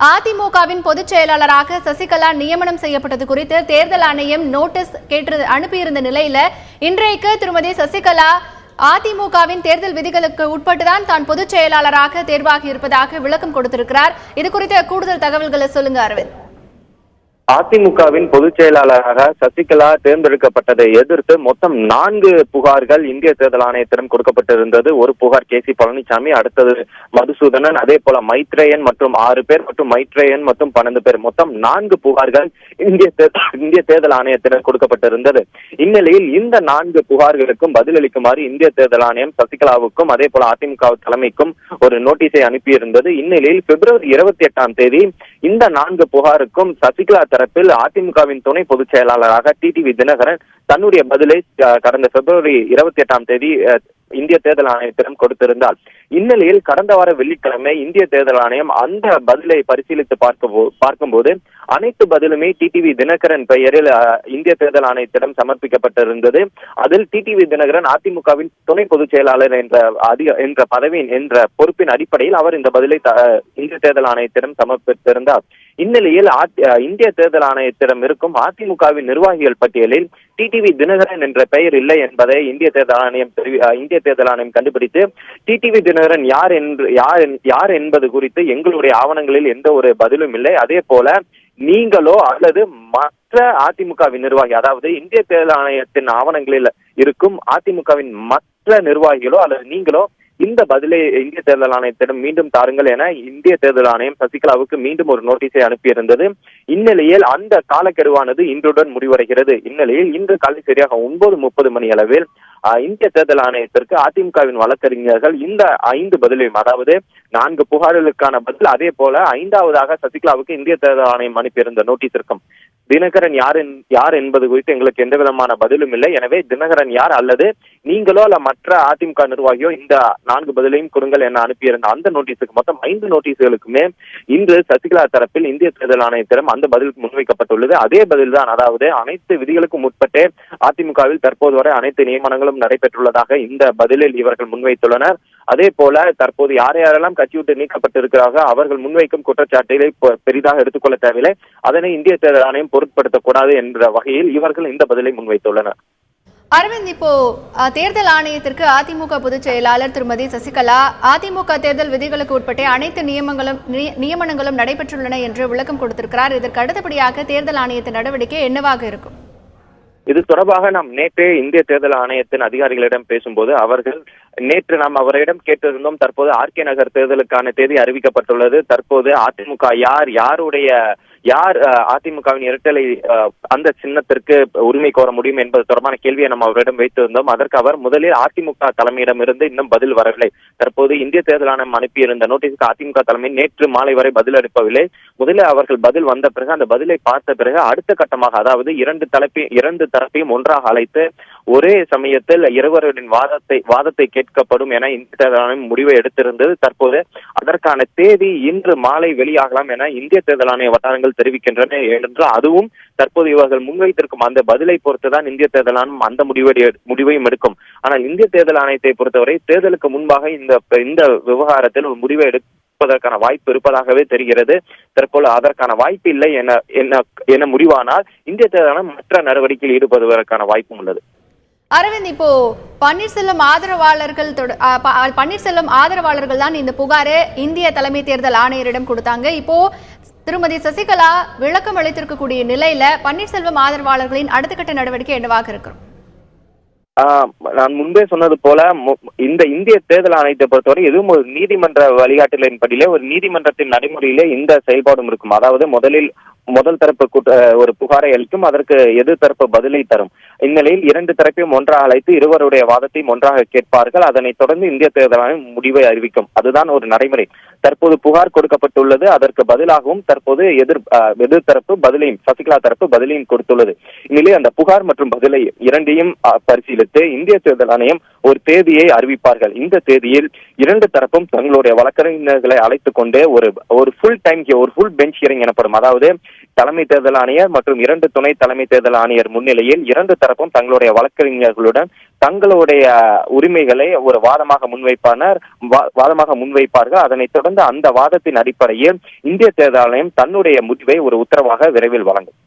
அதிமுகவின் பொதுச் செயலாளராக சசிகலா நியமனம் செய்யப்பட்டது குறித்து தேர்தல் ஆணையம் நோட்டீஸ் அனுப்பியிருந்த நிலையில இன்றைக்கு திருமதி சசிகலா அதிமுகவின் தேர்தல் விதிகளுக்கு உட்பட்டுதான் தான் பொதுச் செயலாளராக தேர்வாகி இருப்பதாக விளக்கம் கொடுத்திருக்கிறார். இது குறித்த கூடுதல் தகவல்களை சொல்லுங்க அரவிந்த். அதிமுகவின் பொதுச் செயலாளராக சசிகலா தேர்ந்தெடுக்கப்பட்டதை எதிர்த்து மொத்தம் 4 புகார்கள் இந்திய தேர்தல் ஆணையத்திடம் கொடுக்கப்பட்டிருந்தது. ஒரு புகார் கே சி பழனிசாமி, அடுத்தது மதுசூதனன், அதே போல மைத்ரேயன் மற்றும் 6 பேர் மற்றும் மைத்ரேயன் மற்றும் 12 பேர், மொத்தம் 4 புகார்கள் இந்திய தேர்தல் ஆணையத்திடம் கொடுக்கப்பட்டிருந்தது. இந்நிலையில் இந்த 4 புகார்களுக்கும் பதிலளிக்குமாறு இந்திய தேர்தல் ஆணையம் சசிகலாவுக்கும் அதே போல அதிமுக தலைமைக்கும் ஒரு நோட்டீஸை அனுப்பியிருந்தது. இந்நிலையில் பிப்ரவரி 28ஆம் தேதி இந்த 4 புகாருக்கும் சசிகலா தரப்பில் அதிமுகவின் துணை பொதுச் செயலாளராக டிடிவி தினகரன் தன்னுடைய பதிலை கடந்த பிப்ரவரி 28ஆம் தேதி இந்திய தேர்தல் ஆணையத்திடம் கொடுத்திருந்தார். இந்நிலையில் கடந்த வார வெள்ளிக்கிழமை இந்திய தேர்தல் ஆணையம் அந்த பதிலை பரிசீலித்து பார்க்கும்போது அனைத்து பதிலுமே டிடிவி தினகரன் பெயரில் இந்திய தேர்தல் ஆணையத்திடம் சமர்ப்பிக்கப்பட்டிருந்தது. அதில் டிடிவி தினகரன் அதிமுகவின் துணை பொதுச் செயலாளர் என்ற பதவியின் என்ற பொறுப்பின் அடிப்படையில் அவர் இந்த பதிலை இந்திய தேர்தல் ஆணையத்திடம் சமர்ப்பித்திருந்தார். இந்நிலையில் இந்திய தேர்தல் ஆணையத்திடம் இருக்கும் அதிமுகவின் நிர்வாகிகள் பட்டியலில் டிடிவி தினகரன் என்ற பெயர் இல்லை என்பதை இந்திய தேர்தல் ஆணையம் கண்டுபிடித்து டிடிவி தினகரன் யார் என்பது குறித்து எங்களுடைய ஆவணங்களில் எந்த ஒரு பதிலும் இல்லை, அதே போல நீங்களோ அல்லது மற்ற அதிமுகவின் நிர்வாகி, அதாவது இந்திய தேர்தல் ஆணையத்தின் ஆவணங்களில் இருக்கும் அதிமுகவின் மற்ற நிர்வாகிகளோ அல்லது நீங்களோ இந்த பதிலை இந்திய தேர்தல் ஆணையத்திடம் மீண்டும் தாருங்கள் என இந்திய தேர்தல் ஆணையம் சசிகலாவுக்கு மீண்டும் ஒரு நோட்டீஸை அனுப்பியிருந்தது. இந்நிலையில் அந்த காலக்கெடுவானது இன்றுடன் முடிவடைகிறது. இந்நிலையில் இன்று காலை சரியாக 9:30 மணி அளவில் இந்திய தேர்தல் ஆணையத்திற்கு அதிமுகவின் வழக்கறிஞர்கள் இந்த 5 பதிலையும், அதாவது 4 புகார்களுக்கான பதில், அதே போல 5வதாக சசிகலாவுக்கு இந்திய தேர்தல் ஆணையம் அனுப்பியிருந்த நோட்டீஸ் இருக்கும். தினகரன் யார் என்பது குறித்து எங்களுக்கு எந்த விதமான பதிலும் இல்லை, எனவே தினகரன் யார் அல்லது நீங்களோ அல்ல மற்ற அதிமுக நிர்வாகியோ இந்த 4 பதிலையும் கொடுங்கள் என அனுப்பியிருந்த அந்த நோட்டீஸுக்கு மொத்தம் 5 நோட்டீஸ்களுக்குமே இன்று சசிகலா தரப்பில் இந்திய தேர்தல் ஆணையத்திடம் அந்த பதில் முன்வைக்கப்பட்டுள்ளது. அதே பதில் தான், அதாவது அனைத்து விதிகளுக்கும் உட்பட்டே அதிமுகவில் தற்போது வரை அனைத்து நியமனங்களும் நடைபெற்றுள்ளதாக இந்த பதிலில் இவர்கள் முன்வைத்துள்ளனர். அதே போல தற்போது யாரெல்லாம் கட்சி விட்டு நீக்கப்பட்டிருக்கிறார்கள் அவர்கள் முன்வைக்கும் குற்றச்சாட்டுகளை பெரிதாக எடுத்துக்கொள்ள தேவையில்லை, அதனை இந்திய தேர்தல் ஆணையம் பொருட்படுத்தக்கூடாது என்ற வகையில் இவர்கள் இந்த பதிலை முன்வைத்துள்ளனர். அரவிந்த், இப்போ தேர்தல் ஆணையத்திற்கு அதிமுக பொதுச் செயலாளர் திருமதி சசிகலா அதிமுக தேர்தல் விதிகளுக்கு உட்பட்டே அனைத்து நியமனங்களும் நடைபெற்றுள்ளன என்று விளக்கம் கொடுத்திருக்கிறார். இதற்கு அடுத்தபடியாக தேர்தல் ஆணையத்தின் நடவடிக்கை என்னவாக இருக்கும்? இது தொடர்பாக நாம் நேற்றே இந்திய தேர்தல் ஆணையத்தின் அதிகாரிகளிடம் பேசும்போது நேற்று நாம் அவரிடம் கேட்டிருந்தோம். தற்போது ஆர்கே நகர் தேர்தலுக்கான தேதி அறிவிக்கப்பட்டுள்ளது. தற்போது அதிமுக யார் அதிமுகவின் இரட்டலை அந்த சின்னத்திற்கு உரிமை கோர முடியும் என்பது தொடர்பான கேள்வியை நம்ம அவரிடம் வைத்திருந்தோம். அதற்கு அவர் முதலில் அதிமுக தலைமையிடம் இருந்து இன்னும் பதில் வரவில்லை. தற்போது இந்திய தேர்தல் ஆணையம் அனுப்பியிருந்த நோட்டீஸுக்கு அதிமுக தலைமை நேற்று மாலை வரை பதில் அனுப்பவில்லை. முதலில் அவர்கள் பதில் வந்த பிறகு அந்த பதிலை பார்த்த பிறகு அடுத்த கட்டமாக, அதாவது இரண்டு தரப்பையும் ஒன்றாக அழைத்து ஒரே சமயத்தில் இருவரின் வாதத்தை கேட்கப்படும் என இந்திய தேர்தல் ஆணையம் முடிவை எடுத்திருந்தது. தற்போது அதற்கான தேதி இன்று மாலை வெளியாகலாம் என இந்திய தேர்தல் ஆணைய வட்டாரங்கள் தெரிவிக்கின்றன. என்று அதுவும் தற்போது இவர்கள் முன்வைத்திருக்கும் அந்த பதிலை பொறுத்துதான் இந்திய தேர்தல் ஆணையம் அந்த முடிவையும் எடுக்கும். ஆனால் இந்திய தேர்தல் ஆணையத்தை பொறுத்தவரை தேர்தலுக்கு முன்பாக இந்த விவகாரத்தில் ஒரு முடிவை எடுப்பதற்கான வாய்ப்பு இருப்பதாகவே தெரிகிறது. தற்போது அதற்கான வாய்ப்பு இல்லை என முடிவானால் இந்திய தேர்தல் ஆணையம் மற்ற நடவடிக்கையில் ஈடுபடுவதற்கான வாய்ப்பும் உள்ளது. அரவிந்த், இப்போ பன்னீர்செல்வம் ஆதரவாளர்கள் தான் இந்த புகாரை இந்திய தலைமை தேர்தல் ஆணையரிடம் கொடுத்தாங்க. இப்போ திருமதி சசிகலா விளக்கம் அளித்திருக்கக்கூடிய நிலையில பன்னீர்செல்வம் ஆதரவாளர்களின் அடுத்த கட்ட நடவடிக்கை என்னவாக இருக்கும்? நான் முன்பே சொன்னது போல இந்த இந்திய தேர்தல் ஆணையத்தை பொறுத்தவரை எதுவும் ஒரு நீதிமன்ற வழிகாட்டுதலின்படியிலே ஒரு நீதிமன்றத்தின் நடைமுறையிலே இந்த செயல்பாடும் இருக்கும். அதாவது முதல் தரப்பு ஒரு புகாரை அளிக்கும், அதற்கு எதிர் தரப்பு பதிலை தரும். இந்நிலையில் 2 தரப்பையும் ஒன்றாக அழைத்து இருவருடைய வாதத்தையும் ஒன்றாக கேட்பார்கள். அதனைத் தொடர்ந்து இந்திய தேர்தல் ஆணையம் முடிவை அறிவிக்கும். அதுதான் ஒரு நடைமுறை. தற்போது புகார் கொடுக்கப்பட்டுள்ளது, அதற்கு பதிலாகவும் தற்போது எதிர் தரப்பு பதிலையும் சசிகலா தரப்பு பதிலையும் கொடுத்துள்ளது. இந்நிலையில் அந்த புகார் மற்றும் பதிலை இரண்டையும் பரிசீலித்து இந்திய தேர்தல் ஆணையம் ஒரு தேதியை அறிவிப்பார்கள். இந்த தேதியில் 2 தரப்பும் தங்களுடைய வழக்கறிஞர்களை அழைத்துக் கொண்டு ஒரு ஃபுல் பெஞ்ச் ஹியரிங் எனப்படும், அதாவது தலைமை தேர்தல் ஆணையர் மற்றும் 2 துணை தலைமை தேர்தல் ஆணையர் முன்னிலையில் 2 தரப்பும் தங்களுடைய வழக்கறிஞர்களுடன் தங்களுடைய உரிமைகளை ஒரு வாதமாக முன்வைப்பார்கள். அதனைத் தொடர்ந்து அந்த வாதத்தின் அடிப்படையில் இந்திய தேர்தல் ஆணையம் தன்னுடைய முடிவை ஒரு உத்தரவாக விரைவில் வழங்கும்.